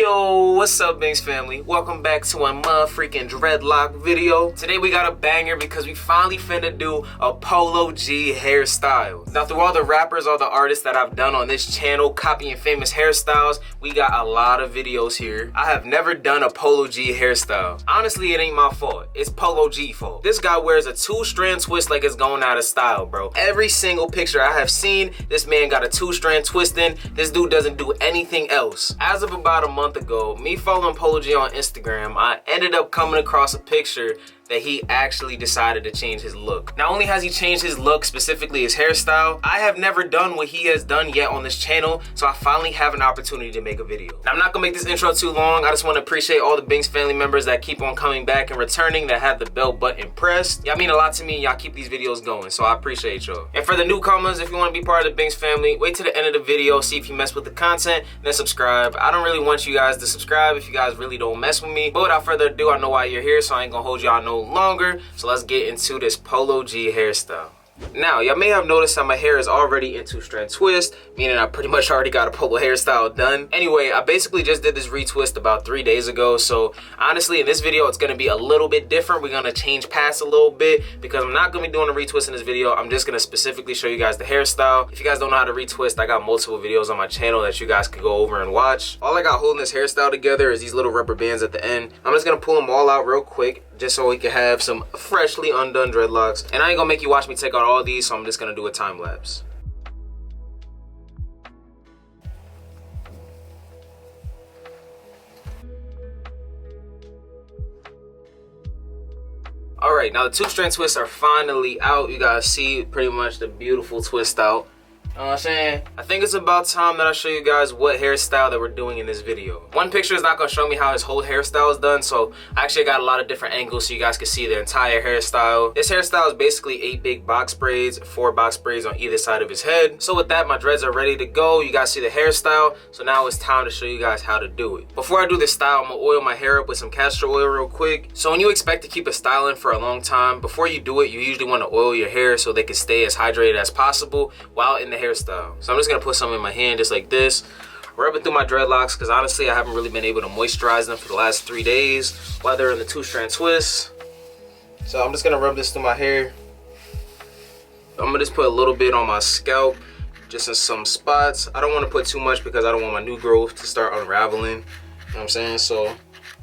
Yo, what's up, Binx family? Welcome back to a motherfucking dreadlock video. Today we got a banger because we finally finna do a Polo G hairstyle. Now, through all the rappers, all the artists that I've done on this channel copying famous hairstyles, we got a lot of videos here. I have never done a Polo G hairstyle. Honestly, it ain't my fault. It's Polo G fault. This guy wears a 2-strand twist like it's going out of style, bro. Every single picture I have seen, this man got a 2-strand twist in. This dude doesn't do anything else. As of about a month ago, me following Polo G on Instagram, I ended up coming across a picture that he actually decided to change his look. Not only has he changed his look, specifically his hairstyle, I have never done what he has done yet on this channel, so I finally have an opportunity to make a video. Now, I'm not gonna make this intro too long. I just want to appreciate all the Binx family members that keep on coming back and returning, that have the bell button pressed. Y'all mean a lot to me, and y'all keep these videos going, so I appreciate y'all. And for the newcomers, if you want to be part of the Binx family, wait till the end of the video, see if you mess with the content, then subscribe. I don't really want you guys to subscribe if you guys really don't mess with me, but without further ado, I know why you're here, so I ain't gonna hold y'all no longer. So let's get into this Polo G hairstyle. Now, y'all may have noticed that my hair is already in 2-strand twist, meaning I pretty much already got a polo hairstyle done. Anyway, I basically just did this retwist about 3 days ago, so honestly, in this video, it's gonna be a little bit different. We're gonna change paths a little bit because I'm not gonna be doing a retwist in this video. I'm just gonna specifically show you guys the hairstyle. If you guys don't know how to retwist, I got multiple videos on my channel that you guys can go over and watch. All I got holding this hairstyle together is these little rubber bands at the end. I'm just gonna pull them all out real quick, just so we can have some freshly undone dreadlocks. And I ain't gonna make you watch me take out all these, so I'm just gonna do a time lapse. All right, now the 2-strand twists are finally out. You guys see pretty much the beautiful twist out. You know what I'm saying? I think it's about time that I show you guys what hairstyle that we're doing in this video. One picture is not gonna show me how his whole hairstyle is done, so I actually got a lot of different angles so you guys can see the entire hairstyle. This hairstyle is basically 8 big box braids, 4 box braids on either side of his head. So with that, my dreads are ready to go. You guys see the hairstyle, so now it's time to show you guys how to do it. Before I do this style, I'm gonna oil my hair up with some castor oil real quick. So when you expect to keep a style in for a long time, before you do it, you usually wanna oil your hair so they can stay as hydrated as possible while in the hairstyle. So I'm just gonna put some in my hand just like this, rub it through my dreadlocks, because honestly I haven't really been able to moisturize them for the last 3 days while they're in the 2-strand twist. So I'm just gonna rub this through my hair. I'm gonna just put a little bit on my scalp, just in some spots. I don't want to put too much because I don't want my new growth to start unraveling. You know what I'm saying? So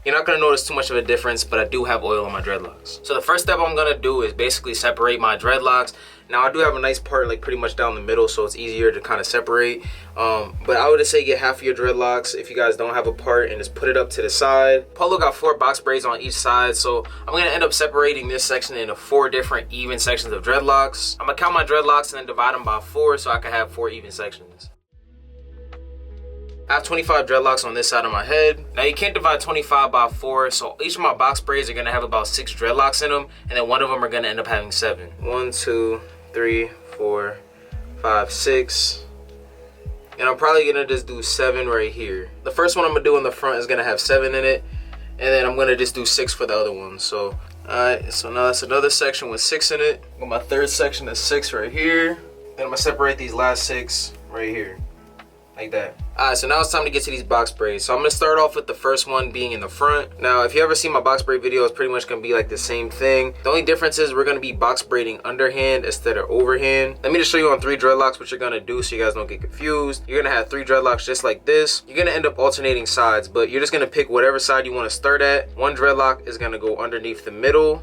you're not gonna notice too much of a difference, but I do have oil on my dreadlocks. So the first step I'm gonna do is basically separate my dreadlocks. Now I do have a nice part like pretty much down the middle, so it's easier to kind of separate. But I would just say get half of your dreadlocks if you guys don't have a part and just put it up to the side. Polo got 4 box braids on each side, so I'm gonna end up separating this section into 4 different even sections of dreadlocks. I'm gonna count my dreadlocks and then divide them by 4 so I can have 4 even sections. I have 25 dreadlocks on this side of my head. Now you can't divide 25 by 4, so each of my box braids are gonna have about 6 dreadlocks in them, and then one of them are gonna end up having 7. 1, 2, 3, 4, 5, 6. And I'm probably gonna just do 7 right here. The first one I'm gonna do in the front is gonna have 7 in it, and then I'm gonna just do 6 for the other one. So, alright, so now that's another section with 6 in it. Got my third section of 6 right here. Then I'm gonna separate these last 6 right here. Like that. Alright, so now it's time to get to these box braids. So I'm gonna start off with the first one being in the front. Now, if you ever see my box braid video, it's pretty much gonna be like the same thing. The only difference is we're gonna be box braiding underhand instead of overhand. Let me just show you on 3 dreadlocks what you're gonna do so you guys don't get confused. You're gonna have 3 dreadlocks just like this. You're gonna end up alternating sides, but you're just gonna pick whatever side you wanna start at. One dreadlock is gonna go underneath the middle,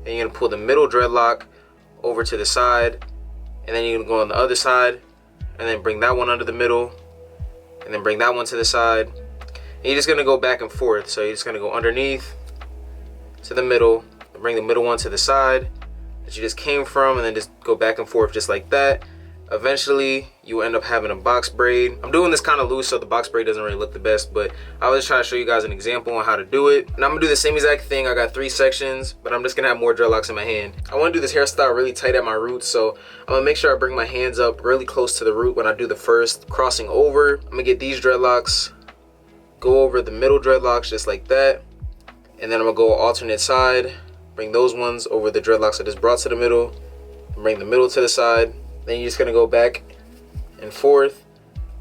and you're gonna pull the middle dreadlock over to the side, and then you're gonna go on the other side, and then bring that one under the middle, and then bring that one to the side. And you're just gonna go back and forth. So you're just gonna go underneath to the middle, and bring the middle one to the side that you just came from, and then just go back and forth just like that. Eventually, you end up having a box braid. I'm doing this kind of loose, so the box braid doesn't really look the best, but I was just trying to show you guys an example on how to do it. And I'm gonna do the same exact thing. I got 3 sections, but I'm just gonna have more dreadlocks in my hand. I wanna do this hairstyle really tight at my roots, so I'm gonna make sure I bring my hands up really close to the root when I do the first crossing over. I'm gonna get these dreadlocks, go over the middle dreadlocks just like that, and then I'm gonna go alternate side, bring those ones over the dreadlocks I just brought to the middle, and bring the middle to the side. Then you're just gonna go back and forth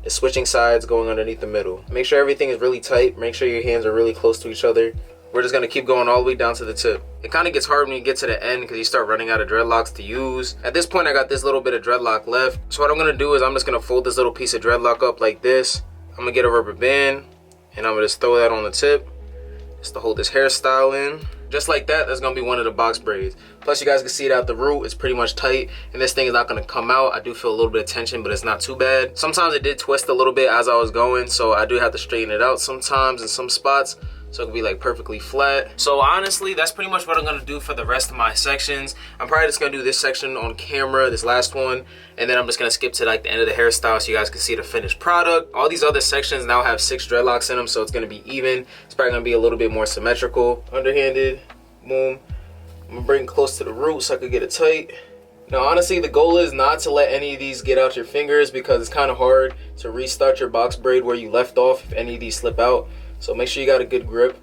is switching sides, going underneath the middle. Make sure everything is really tight. Make sure your hands are really close to each other. We're just gonna keep going all the way down to the tip. It kind of gets hard when you get to the end because you start running out of dreadlocks to use. At this point, I got this little bit of dreadlock left. So what I'm gonna do is I'm just gonna fold this little piece of dreadlock up like this. I'm gonna get a rubber band and I'm gonna just throw that on the tip just to hold this hairstyle in. Just like that, that's gonna be one of the box braids. Plus you guys can see it out the root, it's pretty much tight and this thing is not gonna come out. I do feel a little bit of tension, but it's not too bad. Sometimes it did twist a little bit as I was going, so I do have to straighten it out sometimes in some spots, so it can be like perfectly flat. So honestly, that's pretty much what I'm gonna do for the rest of my sections. I'm probably just gonna do this section on camera, this last one, and then I'm just gonna skip to like the end of the hairstyle so you guys can see the finished product. All these other sections now have 6 dreadlocks in them, so it's gonna be even. It's probably gonna be a little bit more symmetrical. Underhanded, boom. I'm gonna bring it close to the root so I could get it tight. Now honestly, the goal is not to let any of these get out your fingers because it's kind of hard to restart your box braid where you left off if any of these slip out. So make sure you got a good grip.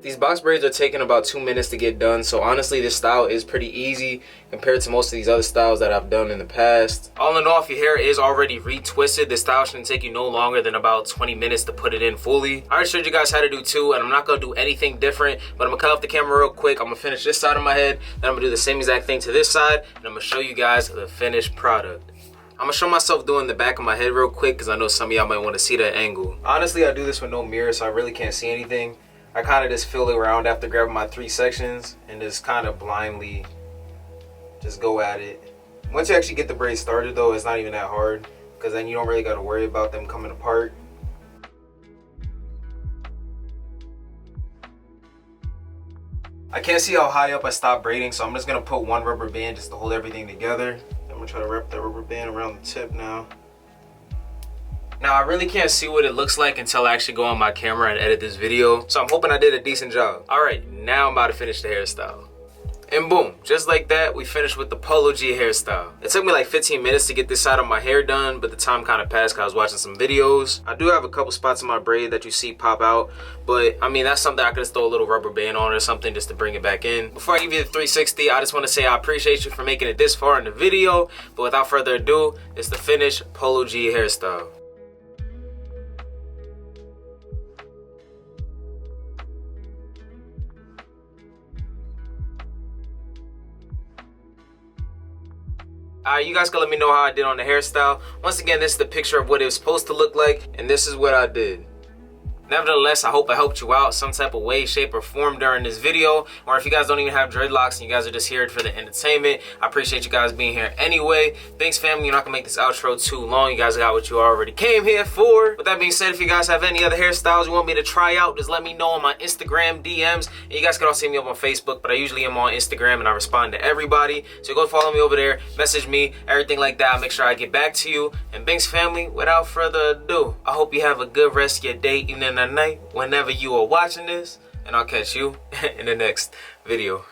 These box braids are taking about 2 minutes to get done, so honestly this style is pretty easy compared to most of these other styles that I've done in the past. All in all, if your hair is already retwisted, this style shouldn't take you no longer than about 20 minutes to put it in fully. I already showed you guys how to do 2, and I'm not gonna do anything different, but I'm gonna cut off the camera real quick. I'm gonna finish this side of my head, then I'm gonna do the same exact thing to this side, and I'm gonna show you guys the finished product. I'm gonna show myself doing the back of my head real quick because I know some of y'all might want to see that angle. Honestly, I do this with no mirror, so I really can't see anything. I kind of just feel around after grabbing my 3 sections and just kind of blindly just go at it. Once you actually get the braids started though, it's not even that hard because then you don't really got to worry about them coming apart. I can't see how high up I stopped braiding, so I'm just gonna put 1 rubber band just to hold everything together. I'm gonna try to wrap that rubber band around the tip now. Now I really can't see what it looks like until I actually go on my camera and edit this video, so I'm hoping I did a decent job. All right, now I'm about to finish the hairstyle. And boom, just like that, we finished with the Polo G hairstyle. It took me like 15 minutes to get this side of my hair done, but the time kind of passed because I was watching some videos. I do have a couple spots in my braid that you see pop out, but I mean, that's something I could just throw a little rubber band on or something just to bring it back in. Before I give you the 360, I just want to say I appreciate you for making it this far in the video, but without further ado, it's the finished Polo G hairstyle. You guys can let me know how I did on the hairstyle. Once again, this is the picture of what it was supposed to look like, and this is what I did. Nevertheless, I hope I helped you out some type of way, shape, or form during this video. Or if you guys don't even have dreadlocks and you guys are just here for the entertainment, I appreciate you guys being here anyway. Binx family, you're not gonna make this outro too long. You guys got what you already came here for. With that being said, if you guys have any other hairstyles you want me to try out, just let me know on my Instagram DMs. And you guys can also hit me up on Facebook, but I usually am on Instagram and I respond to everybody. So go follow me over there, message me, everything like that. I'll make sure I get back to you. And Binx family, without further ado, I hope you have a good rest of your day, evening, and night whenever you are watching this, and I'll catch you in the next video.